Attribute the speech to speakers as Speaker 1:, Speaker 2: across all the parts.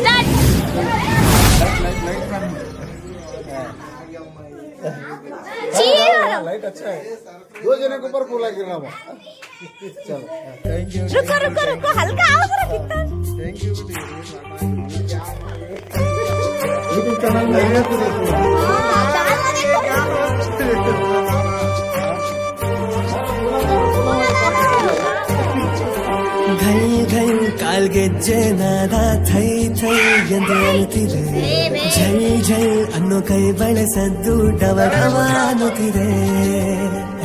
Speaker 1: Start.
Speaker 2: Light अच्छा है, 2 जने के ऊपर फूल गिरना। चलो थैंक यू।
Speaker 1: रुको रुको रुको, हल्का आओ जरा कितना।
Speaker 2: Thank you. यूट्यूब चैनल में है तो देखो।
Speaker 3: घै घै काल्ಗೆಜ್ಜೆ ನಾದ ಥೈ ಥೈ ಎಂದು ಅಳುತ್ತಿದೆ. ಝೈ ಝೈ ಅನ್ನೋ ಕೈ ಬಳಸದ್ದು ಡವ ಡವ ಅನ್ನುತ್ತಿದೆ.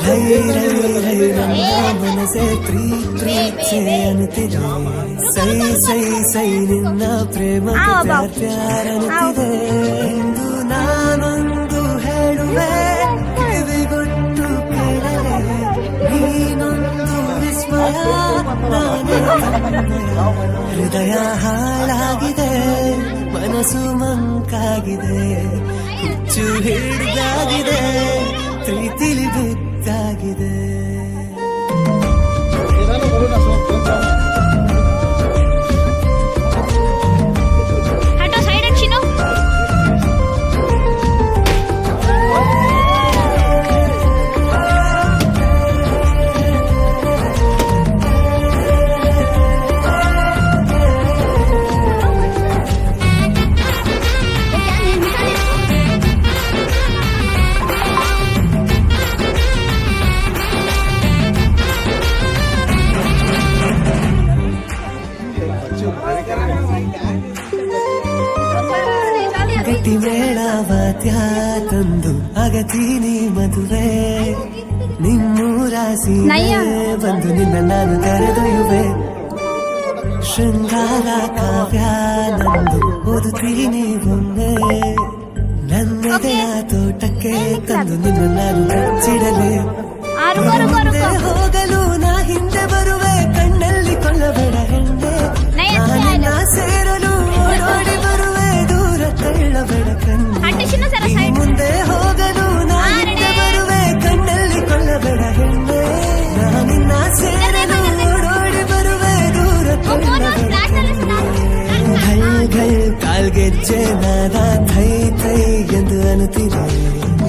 Speaker 3: ರೈ ರೈ ರೈ ನನ್ನ ಮನಸ್ಸೆ ಪ್ರೀತ್ಸೆ ಅನ್ನುತ್ತಿದೆ. ಸೈ ಸೈ ಸೈ ನಿನ್ನ ಪ್ರೇಮ ಪ್ಯಾರ್ ಪ್ಯಾರ್ ಅನ್ನುತ್ತಿದೆ. ಎಂದು ನಾನೊಂದು ಹೇಳುವೆ ಕಿವಿಗೊಟ್ಟು ಕೇಳಲೆ, ನೀನೊಂದು ವಿಸ್ಮಯ ಹೃದಯ ಹಾಳಾಗಿದೆ, ಮನಸ್ಸು ಮಂಕಾಗಿದೆ, ಹುಚ್ಚು ಹಿಡಿದಾಗಿದೆ, ಪ್ರೀತಿಲಿ ಬಿದ್ದಾಗಿದೆ. ಗಟ್ಟಿ ಮೇಳವಾದ್ಯ ತಂದು ಅಗತೀನಿ ಮದುವೆ, ನಿಮ್ಮೂರ ಸೀಮೆ ಬಂದು ನಿನ್ನ ನಾನು ಕರೆದೊಯ್ಯುವೆ. ಶೃಂಗಾರ ಕಾವ್ಯ ನಂದು ಓದುತ್ತೀನಿ ಒಮ್ಮೆ, ನನ್ನೆದೆಯ ತೋಟಕ್ಕೆ ತಂದು ನಿನ್ನ ನಾನು ಕಚ್ಚಿಡಲೆ. ಹೋಗಲು ನಾ ಹಿಂದೆ ಬರುವೆ, ಕಣ್ಣಲ್ಲಿ ಕೊಲ್ಲಬೇಡ ಹೆಣ್ಣೆ, ನಿನ್ನ ಸೇರಲು ಓಡೋಡಿ ಬರುವೆ, ದೂರ ತಳ್ಳಬೇಡ ಕಣ್ಣೆ. ಮುಂದೆ ಹೋಗಲು ನಾ ಹಿಂದೆ ಬರುವೆ, ಕಣ್ಣಲ್ಲಿ ಕೊಲ್ಲಬೇಡ ಹೆಣ್ಣೆ, ನಿನ್ನ ಸೇರಲು ಓಡೋಡಿ ಬರುವೆ, ದೂರ ತಳ್ಳಬೇಡ ಕಣ್ಣೆ. ಘೈ ಘೈ ಕಾಲ್ಗೆಜ್ಜೆ ನಾದ ಥೈ ಥೈ ಎಂದು ಅನ್ನುತ್ತಿದೆ.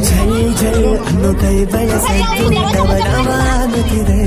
Speaker 3: ಝೈ ಝೈ ಅನ್ನೋ ಕೈ ಬಳಸದ್ದು ಡವ ಡವ ಅನ್ನುತ್ತಿದೆ.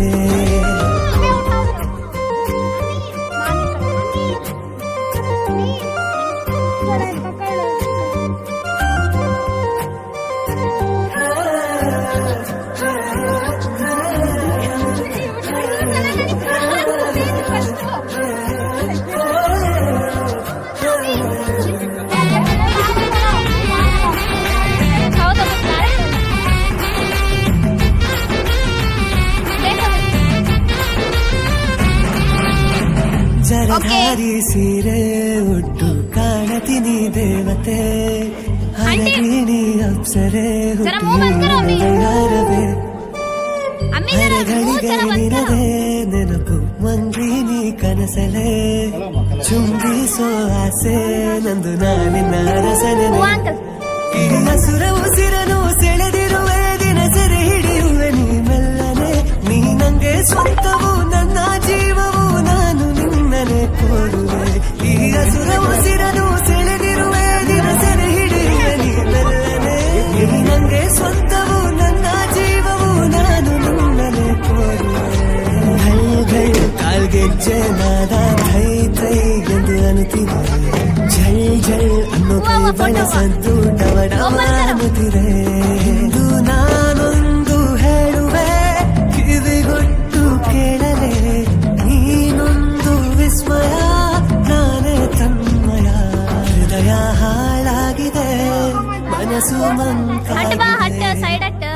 Speaker 3: ಜರಧಾರಿ ಸೀರೆ ಉಟ್ಟು ಕಾಣತೀನಿ ದೇವತೆ, ಹರಗಿಣಿ ಅಪ್ಸರೆ ಹುಟ್ಟಿರವೇ, ಹರಗಳಿಗೆ ನಿನದೇ ನೆನಪು ಮಂಗ್ರೀನಿ ಕನಸಲೆ, ಚುಂಬಿಸೋ ಆಸೆ ನಂದು ನಾನಿನ್ನ ರಸನೆ. ಈ ಹಸುರ ಉಸಿರನು ಸೆಳೆದಿರುವೆ, ದಿನ ಸೆರೆ ಹಿಡಿಯುವೆ ನೀ ಮೆಲ್ಲನೆ, ನೀ ನಂಗೆ ಸ್ವಂತವು ನನ್ನ ಜೀವವು, ನಾನು ನಿನ್ನನೆ ಕೋರುವೆ. ಈ ಹಸುರ ಉಸಿರನು ಸೆಳೆದಿರುವೆ, ದಿನ ಸೆರೆ ಹಿಡಿಯುವೆ ನೀ ಮೆಲ್ಲನೆ, ನೀ ನಂಗೆ ಸ್ವಂತವು ನನ್ನ ಜೀವವು, ನಾನು ನಿನ್ನನೆ ಕೋರುವೆ. ಘೈ ಘೈ ಕಾಲ್ಗೆಜ್ಜೆ ನಾದ ಥೈ ಥೈ ಎಂದು ಅನ್ನುತ್ತಿದೆ. ಝೈ ಝೈ ಅನ್ನೋ ಕೈ ಬಳಸದ್ದು ಡವ ಡವ ಅನ್ನುತ್ತಿದೆ. ಎಂದು ನಾನೊಂದು ಹೇಳುವೆ ಕಿವಿಗೊಟ್ಟು ಕೇಳಲೆ, ನೀನೊಂದು ವಿಸ್ಮಯ ನಾನೇ ತನ್ಮಯ. ಹೃದಯ ಹಾಳಾಗಿದೆ, ಮನಸ್ಸು ಮಂಕಾಗಿದೆ,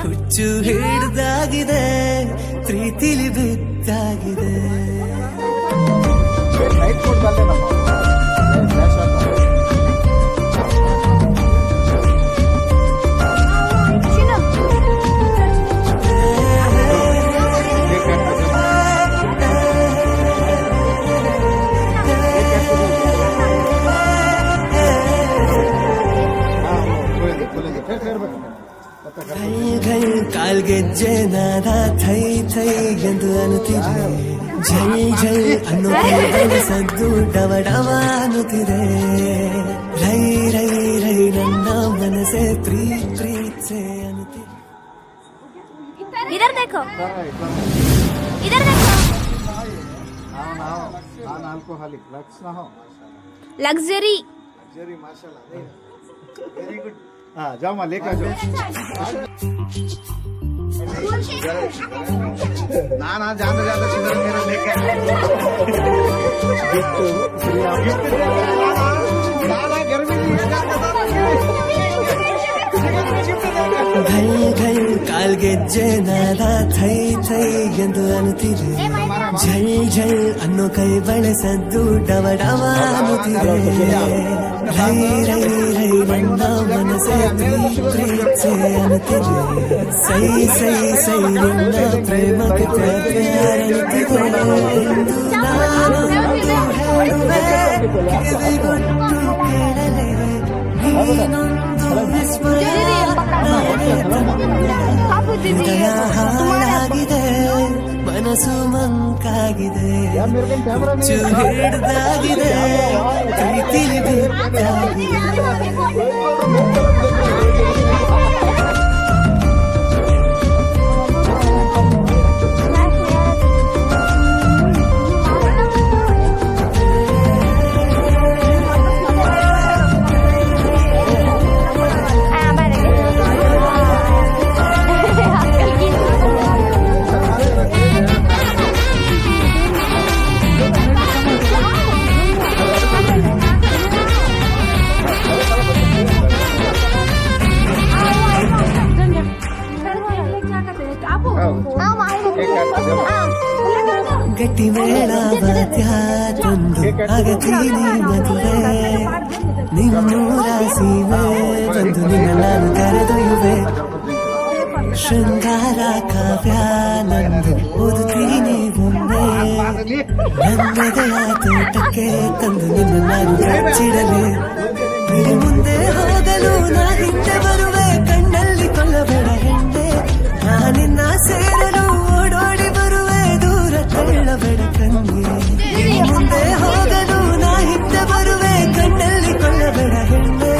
Speaker 3: ಹುಚ್ಚು ಹಿಡಿದಾಗಿದೆ, ಪ್ರೀತಿಲಿ ಬಿದ್ದಾಗಿದೆ. ಘೈ ಘೈ ಕಾಲ್ಗೆಜ್ಜೆ ನಾದ ಥೈ ಥೈ ಎಂದು ಅನ್ನುತ್ತಿದೆ. ಝಲ್ ಝಲ್ ಅನ್ನೋ ಸದ್ದು ಡವಡವ ಅನ್ನುತ್ತಿದೆ ರೈ ರೈ ರೈ ನನ್ನ ಮನಸ್ಸೆ ಪ್ರೀತ್ ಪ್ರೀತ್ಸೆ ಅನ್ನುತ್ತಿದೆ
Speaker 1: इधर देखो इधर देखो
Speaker 2: ಆಲ್ಕೋಹಾಲಿಕ್ ಲಕ್ಸ್ ನಾ
Speaker 1: लग्जरी
Speaker 2: माशाल्लाह वेरी गुड हाँ जाओ माँ लेकर जाओ ना ना जाते जाते सुंदर मेरा लेके
Speaker 3: ಘಲ್ ಘಲ್ ಕಾಲ್ಗೆಜ್ಜೆ ನಾದ ಥೈ ಥೈ ಎಂದು ಅನ್ನುತ್ತಿದೆ ಝಲ್ ಝಲ್ ಅನ್ನೋ ಕೈ ಬಳಸದ್ದು ಡವ ಡವ ಅನ್ನುತ್ತಿದೆ ರೈ ರೈ ರೈ ನನ್ನ ಮನಸ್ಸೆ ಪ್ರೀತ್ಸೆ ಅನ್ನುತ್ತಿದೆ ಸೈ ಸೈ ಸೈ ನಿನ್ನ ಪ್ರೇಮಕ್ಕೆ ಪ್ಯಾರ ಅನ್ನುತ್ತಿದೆ ಎಂದು ನಾನೊಂದು ಹೇಳುವೆ ಕಿವಿಗೊಟ್ಟು ಕೇಳಲೆ ನೀನೊಂದು ವಿಸ್ಮಯ ಹೃದಯ ಹಾಳಾಗಿದೆ ಮನಸ್ಸು ಮಂಕಾಗಿದೆ ಹುಚ್ಚು ಹಿಡ್ದಾಗಿದೆ ಪ್ರೀತಿಲಿ ಬಿದ್ದಾಗಿದೆ ಗಟ್ಟಿ ಮೇಳ ಬಾತ್ಯಾತೊಂದು ಅಗತೀನಿ ಮದುವೆ ನಿಮ್ಮೂರ ಸೀಮೆ ಬಂದು ನಿನ್ನ ನಾನು ಕರೆದೊಯ್ಯುವೆ ಶೃಂಗಾರ ಕಾವ್ಯ ನಂದು ಓದುತ್ತೀನಿ ಒಮ್ಮೆ ನನ್ನೆದೆಯ ತೋಟಕ್ಕೆ ತಂದು ನಿನ್ನ ನಾನು ಹಚ್ಚಿಡಲೆ ನಿನ್ನ ಮುಂದೆ ಹೋಗಲು ನಾ ಹಿಂದೆ ಬರುವೆ ಕಣ್ಣಲ್ಲಿ ಕೊಲ್ಲಬೇಡ ಹೆಣ್ಣೆ ನಾನಿನ್ನ ಸೇರಲು ಓಡೋಡಿ ಬರುವೆ ದೂರ ತಳ್ಳಬೇಡ ಕಣ್ಣಿಗೆ ಮುಂದೆ ಹೋಗಲು ನಾ ಹಿಂದೆ ಬರುವೆ ಕಣ್ಣಲ್ಲಿ ಕೊಲ್ಲಬೇಡ ಹೆಣ್ಣೆ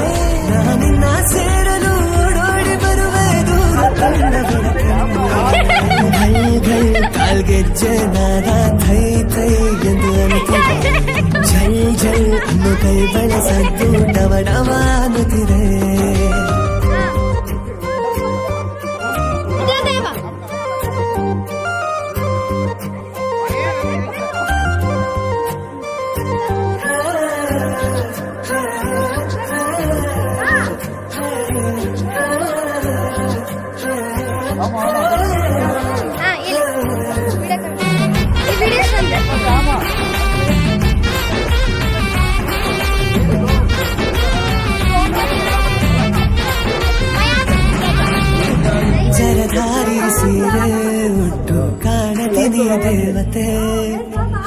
Speaker 3: ನಾನಿನ್ನ ಸೇರಲು ಓಡೋಡಿ ಬರುವೆ ದೂರ ತಳ್ಳಬೇಡ ಕಣ್ಣಿಗೆ ಘಲ್ ಘಲ್ ಕಾಲ್ಗೆಜ್ಜೆ ನಾದ ಥೈ ಥೈ ಎಂದು ಅನ್ನುತ್ತಿದೆ ಝಲ್ ಝಲ್ ಅನ್ನೋ ಕೈ ಬಳಸದ್ದು ಡವ ಡವ ಅನ್ನುತ್ತಿದೆ ಜರಧಾರಿ ಸೀರೆ ಹುಟ್ಟು ಕಾಣತೀನಿ ದೇವತೆ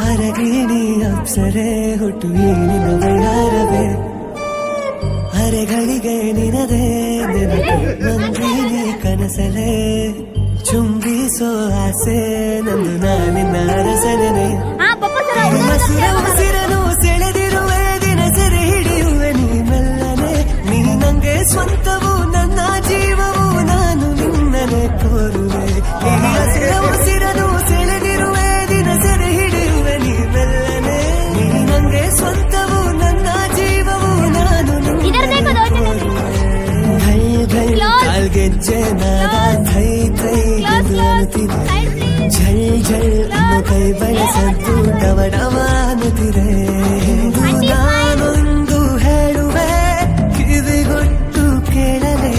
Speaker 3: ಹರಗಿಣಿ ಅಪ್ಸರೆ ಹುಟ್ಟು ಈ ನಿನ್ನ ಬಳ್ಳಾರವೇ ಹರೆಗಳಿಗೆ ನಿನದೇ ನೆನಪು ನಂದಿನಿ ಕನಸಲೆ ಚುಂಬಿಸೋ ಆಸೆ ನಂದು ನಾನಿನ್ನ ಅರಸನೆ ಹಸುರ ಉಸಿರನು ಸೆಳೆದಿರುವೆ ದಿನ ಸೆರೆ ಹಿಡಿಯುವೆ ನೀ ಮೆಲ್ಲನೆ ನೀ ನಂಗೆ ಸ್ವಂತವು ನನ್ನ ಜೀವವು ನಾನು ನಿನ್ನನೆ ಕೋರುವೆ ಹಸಿರ ಉಸಿರನು ಸೆಳೆದಿರುವೆ ದಿನ ಸೆರೆ ಹಿಡಿಯುವೆ ನೀ ಮೆಲ್ಲನೆ ನೀ ನಂಗೆ ಸ್ವಂತವು ನನ್ನ ಜೀವವು ನಾನು ನಿನ್ನನೆ ಕೋರುವೆ ಘಲ್ ಘಲ್ ಕಾಲ್ಗೆಜ್ಜೆ ನಾದ ಥೈ ಥೈ ಎಂದು ಅನ್ನುತ್ತಿದೆ ಝಲ್ ಝಲ್ ಅನ್ನೋ ಕೈ ಬಳಸದ್ದು ಡವ ಡವ ಅನ್ನುತ್ತಿದೆ ಎಂದು ನಾನೊಂದು ಹೇಳುವೆ ಕಿವಿಗೊಟ್ಟು ಕೇಳಲೆ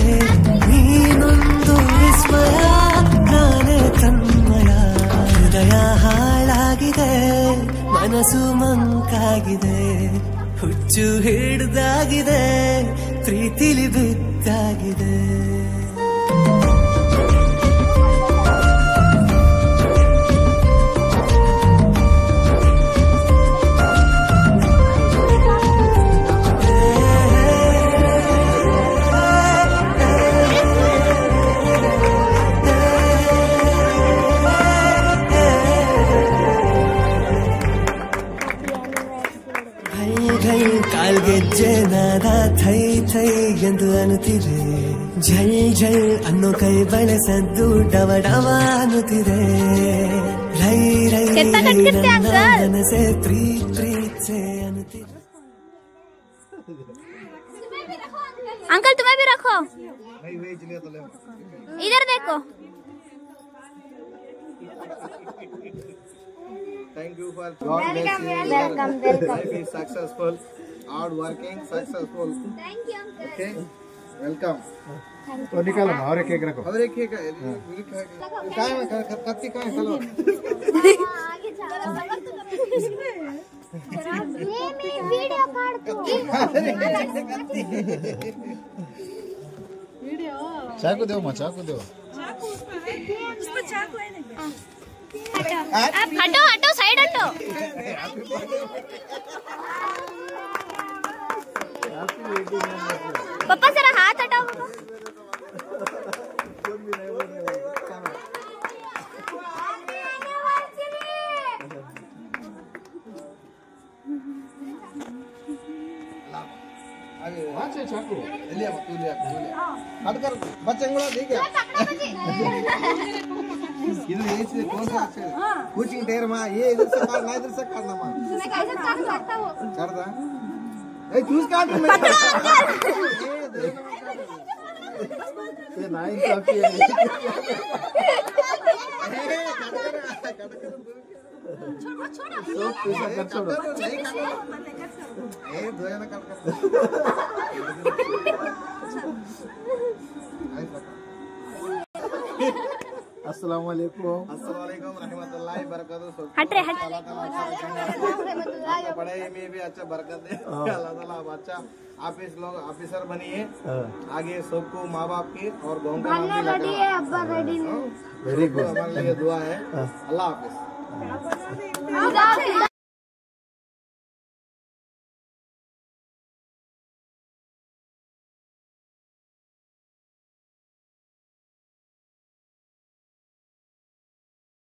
Speaker 3: ನೀನೊಂದು ವಿಸ್ಮಯ ನಾನೇ ತನ್ಮಯ ಹೃದಯ ಹಾಳಾಗಿದೆ ಮನಸ್ಸು ಮಂಕಾಗಿದೆ ಹುಚ್ಚು ಹಿಡ್ದಾಗಿದೆ ಪ್ರೀತಿಲಿ ಬಿದ್ದಾಗಿದೆ ಘಲ್ ಕಾಲ್ಗೆಜ್ಜೆ ನಾದ ಥೈ ಥೈ ಎಂದು ಅನ್ನುತ್ತಿದೆ ಝಲ್ ಝಲ್ ಅನ್ನೋ ಕೈ ಬಳಸದ್ದು ಡವ ಡವ ಅನ್ನುತ್ತಿದೆ ರೈ ರೈ ಮನಸೆ ಪ್ರೀತ್ ಪ್ರೀತ್ಸೆ ಅನ್ನುತ್ತಿದೆ
Speaker 1: अंकल तुम्हें भी रखो
Speaker 2: नहीं वेज लिया तो ले
Speaker 1: इधर देखो
Speaker 2: Thank you for God bless you.
Speaker 1: welcome.
Speaker 2: Life is successful, hard working, successful.
Speaker 1: Thank you uncle.
Speaker 2: Okay, welcome. तो निकालो ना और एक केक रखो। और एक केक कहाँ है कत्ती कहाँ है चलो।
Speaker 1: आगे चलो ये मैं वीडियो काट दूँ
Speaker 2: चाकू दो माँ चाकू दो।
Speaker 1: हटो हटो साइड हटो पापा जरा हाथ हटाओ
Speaker 2: वहाँ से चाकू लिया तू लिया हट कर बच्चे को देख क्या इधर ये से कौन सा अच्छे कोचिंग टेर माँ ये इधर से काटना इधर से काटना माँ
Speaker 1: मैं कैसे काट सकता हूँ
Speaker 2: करता ए चूज काट ये नाइन काफी है छोड़ो ए दो जना काट कर अस्सलाम वालेकुम रहमतुल्लाहि बरकातहू
Speaker 1: हट रे हट
Speaker 2: पढ़ाई में भी अच्छा बरकत दे अल्लाह ताला आप अच्छा ऑफिसर बनिए आगे सबको माँ बाप की और गाँव का नाम भी
Speaker 1: रेडी है अब्बा रेडी
Speaker 2: वेरी गुड हमारे लिए दुआ है अल्लाह हाफिज